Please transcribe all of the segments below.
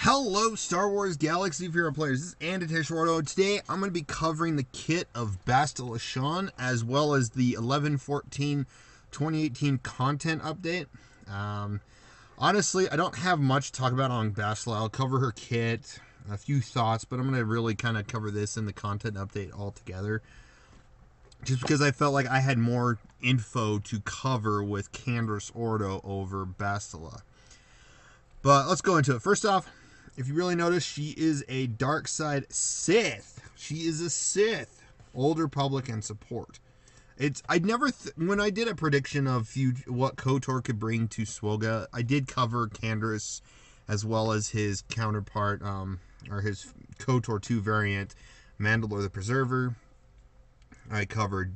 Hello, Star Wars Galaxy of Hero players. This is Untitled. Today, I'm going to be covering the kit of Bastila Shan, as well as the 11/14/2018 content update. Honestly, I don't have much to talk about on Bastila. I'll cover her kit, a few thoughts, but I'm going to really kind of cover this in the content update altogether. Just because I felt like I had more info to cover with Candace Ordo over Bastila. But let's go into it. First off, if you really notice, she is a dark side Sith. She is a Sith, Old Republic and support. When I did a prediction of what KOTOR could bring to SWGOH, I did cover Candace as well as his counterpart, or his KOTOR 2 variant, Mandalore the Preserver. I covered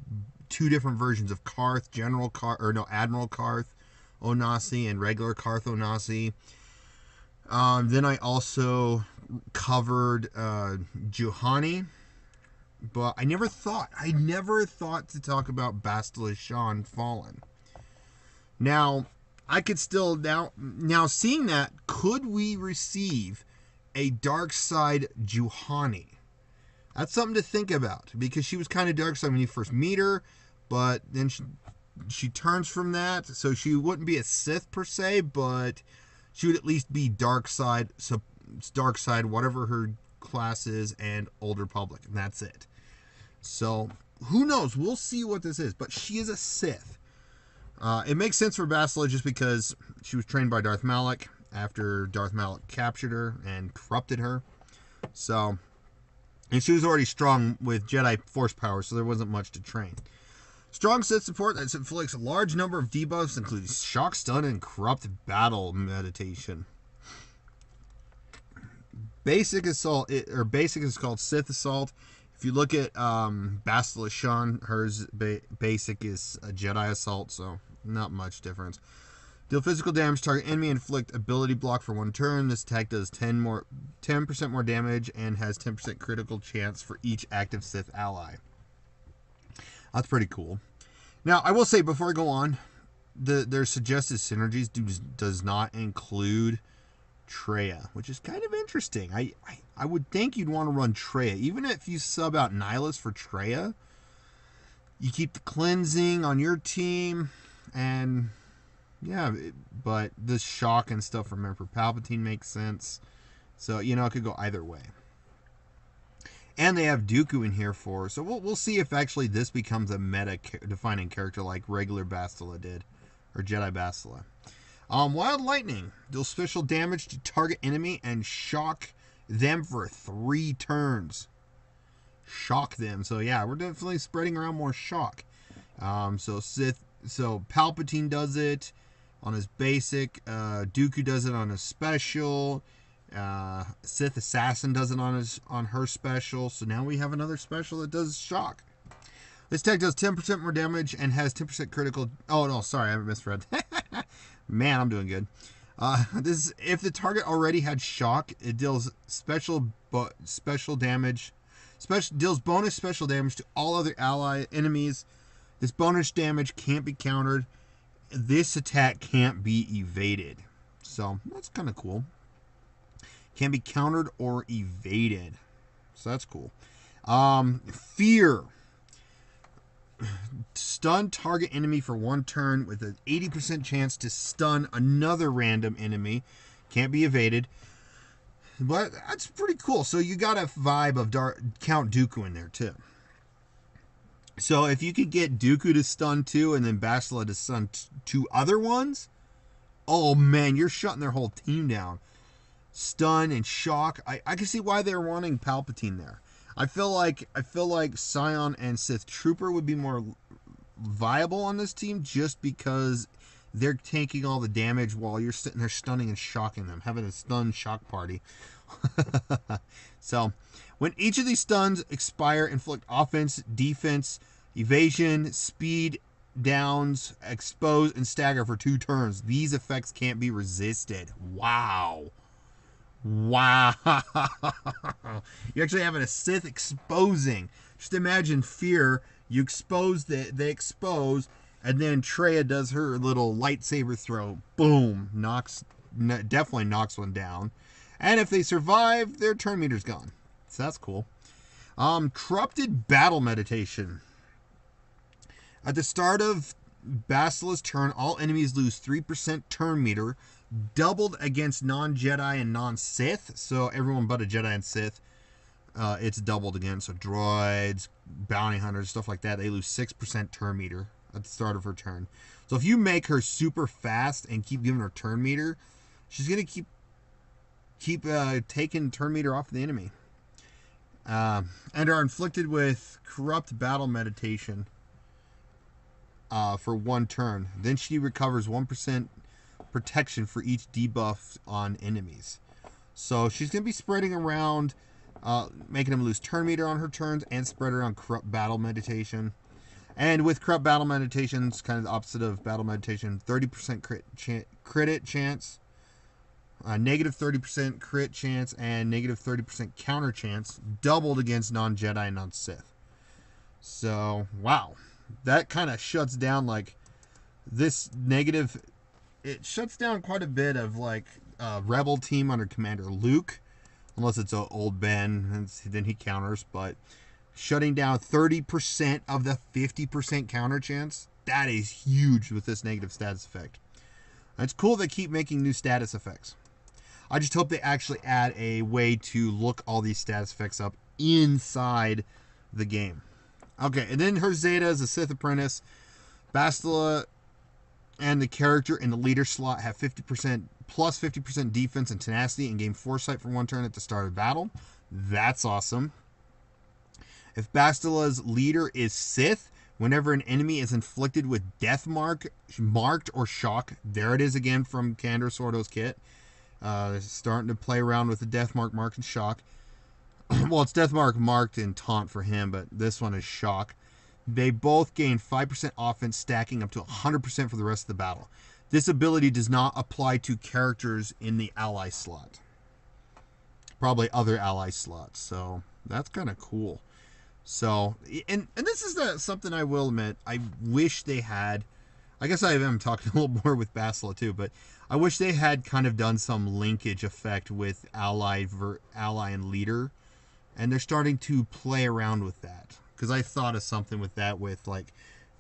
two different versions of Karth, Admiral Karth Onasi and regular Karth Onasi. Then I also covered Juhani, but I never thought to talk about Bastila Shan Fallen. Now, I could still now seeing that, could we receive a dark side Juhani? That's something to think about, because she was kind of dark side when you first meet her, but then she turns from that, so she wouldn't be a Sith per se, but she would at least be dark side, whatever her class is, and Old Republic, and that's it. So, who knows? We'll see what this is, but she is a Sith. It makes sense for Bastila just because she was trained by Darth Malak after Darth Malak captured her and corrupted her. So, and she was already strong with Jedi Force power, so there wasn't much to train. Strong Sith support that inflicts a large number of debuffs, including shock, stun, and corrupt battle meditation. Basic assault, basic is called Sith Assault. If you look at Bastila Shan, hers basic is a Jedi Assault, so not much difference. Deal physical damage, target enemy, inflict ability block for 1 turn. This attack does 10% more damage and has 10% critical chance for each active Sith ally. That's pretty cool. Now, I will say before I go on, their suggested synergies does not include Traya, which is kind of interesting. I would think you'd want to run Traya. Even if you sub out Nihilus for Traya, you keep the cleansing on your team, and yeah, but the shock and stuff from Emperor Palpatine makes sense. So, it could go either way. And they have Dooku in here so we'll see if actually this becomes a meta-defining character like regular Bastila did, or Jedi Bastila. Wild Lightning deals special damage to target enemy and shock them for 3 turns. Shock them. So yeah, we're definitely spreading around more shock. So Palpatine does it on his basic. Dooku does it on his special. Sith Assassin does it on her special, so now we have another special that does shock. This tech does 10% more damage and has 10% critical. Oh no, sorry, I misread. Man, I'm doing good. If the target already had shock, it deals special damage. Deals bonus special damage to all other ally enemies. This bonus damage can't be countered. This attack can't be evaded. So that's kind of cool. Can be countered or evaded. So that's cool. Fear. Stun target enemy for 1 turn with an 80% chance to stun another random enemy. Can't be evaded. But that's pretty cool. So you got a vibe of Count Dooku in there too. So if you could get Dooku to stun 2 and then Bastila to stun 2 other ones, oh man, you're shutting their whole team down. Stun and shock. I can see why they're wanting Palpatine there. I feel like Scion and Sith Trooper would be more viable on this team just because they're taking all the damage while you're sitting there stunning and shocking them, having a stun shock party. So, when each of these stuns expire, inflict offense, defense, evasion, speed, downs, expose, and stagger for 2 turns. These effects can't be resisted. Wow. Wow. You're actually having a Sith exposing. Just imagine Fear. You expose, they expose, and then Traya does her little lightsaber throw. Boom. Definitely knocks one down. And if they survive, their turn meter's gone. So that's cool. Corrupted Battle Meditation. At the start of Bastila's turn, all enemies lose 3% turn meter, doubled against non-Jedi and non-Sith. So everyone but a Jedi and Sith, it's doubled again. So droids, bounty hunters, stuff like that, they lose 6% turn meter at the start of her turn. So if you make her super fast and keep giving her turn meter, she's going to keep taking turn meter off the enemy. And are inflicted with Corrupt Battle Meditation for 1 turn. Then she recovers 1% protection for each debuff on enemies. So she's going to be spreading around, making them lose turn meter on her turns, and spread around Corrupt Battle Meditation. And with Corrupt Battle Meditation, it's kind of the opposite of Battle Meditation, 30% crit chance, negative 30% crit chance, and negative 30% counter chance, doubled against non-Jedi and non-Sith. So, wow. That kind of shuts down, like, this negative... It shuts down quite a bit of, like, Rebel team under Commander Luke. Unless it's old Ben, and then he counters. But shutting down 30% of the 50% counter chance, that is huge with this negative status effect. And it's cool they keep making new status effects. I just hope they actually add a way to look all these status effects up inside the game. Okay, and then her Zeta is a Sith Apprentice. Bastila and the character in the leader slot have 50% plus 50% defense and tenacity and gain foresight for 1 turn at the start of battle. That's awesome. If Bastila's leader is Sith, whenever an enemy is inflicted with death marked or shock, there it is again from Candor Sordo's kit. Starting to play around with the death mark and shock. Well, it's death marked and taunt for him, but this one is shock. They both gain 5% offense, stacking up to 100% for the rest of the battle. This ability does not apply to characters in the ally slot. Probably other ally slots. So that's kind of cool. So, and this is something I will admit, I wish they had. I guess I am talking a little more with Bastila too, but I wish they had kind of done some linkage effect with ally and leader. And they're starting to play around with that. Because I thought of something with that with like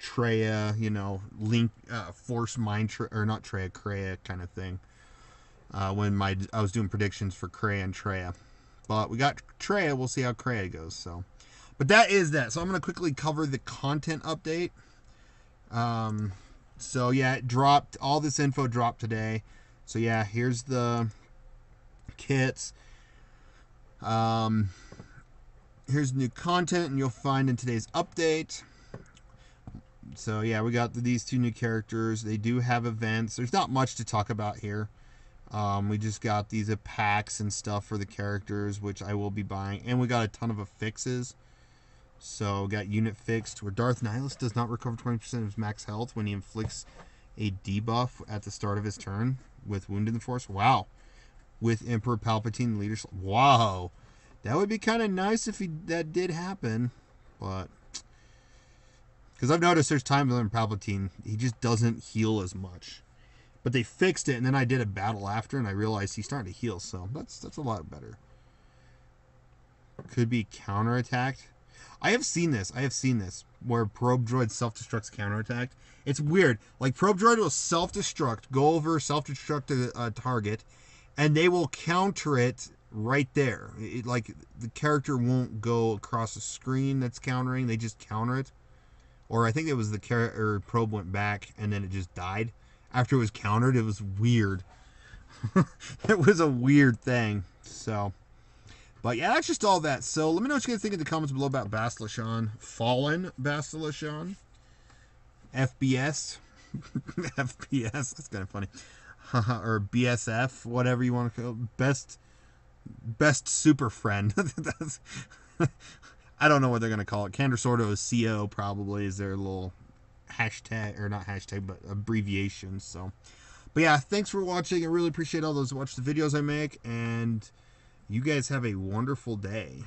Treya, force mind, or not Treya, Kreia kind of thing. When I was doing predictions for Kreia and Treya. But we got Treya, we'll see how Kreia goes. So, but that is that. So I'm going to quickly cover the content update. So yeah, it dropped, all this info dropped today. So yeah, here's the kits. Here's new content, and you'll find in today's update. So yeah, we got these 2 new characters. They do have events. There's not much to talk about here. We just got these packs and stuff for the characters, which I will be buying. And we got a ton of affixes. So we got unit fixed, where Darth Nihilus does not recover 20% of his max health when he inflicts a debuff at the start of his turn with Wound in the Force. Wow. With Emperor Palpatine leadership. Wow. That would be kind of nice if that did happen, but because I've noticed there's times when Palpatine, he just doesn't heal as much. But they fixed it, and then I did a battle after, and I realized he's starting to heal, so that's a lot better. Could be counterattacked. I have seen this, where Probe Droid self-destructs counterattacked. It's weird. Like, Probe Droid will self-destruct, go over, self-destruct a target, and they will counter it right there. Like, the character won't go across the screen that's countering, they just counter it. Or I think it was the probe went back and then it just died after it was countered. It was weird. It was a weird thing. So, but yeah, that's just all that. So let me know what you guys think in the comments below about Bastila Shan. Fallen Bastila Shan. FBS. FPS, that's kind of funny. Or BSF, whatever you want to call it. Best super friend. I don't know what they're going to call it. Candor Sordo is CO probably is their little hashtag, or not hashtag, but abbreviation. So, but yeah, thanks for watching. I really appreciate all those who watch the videos I make, and you guys have a wonderful day.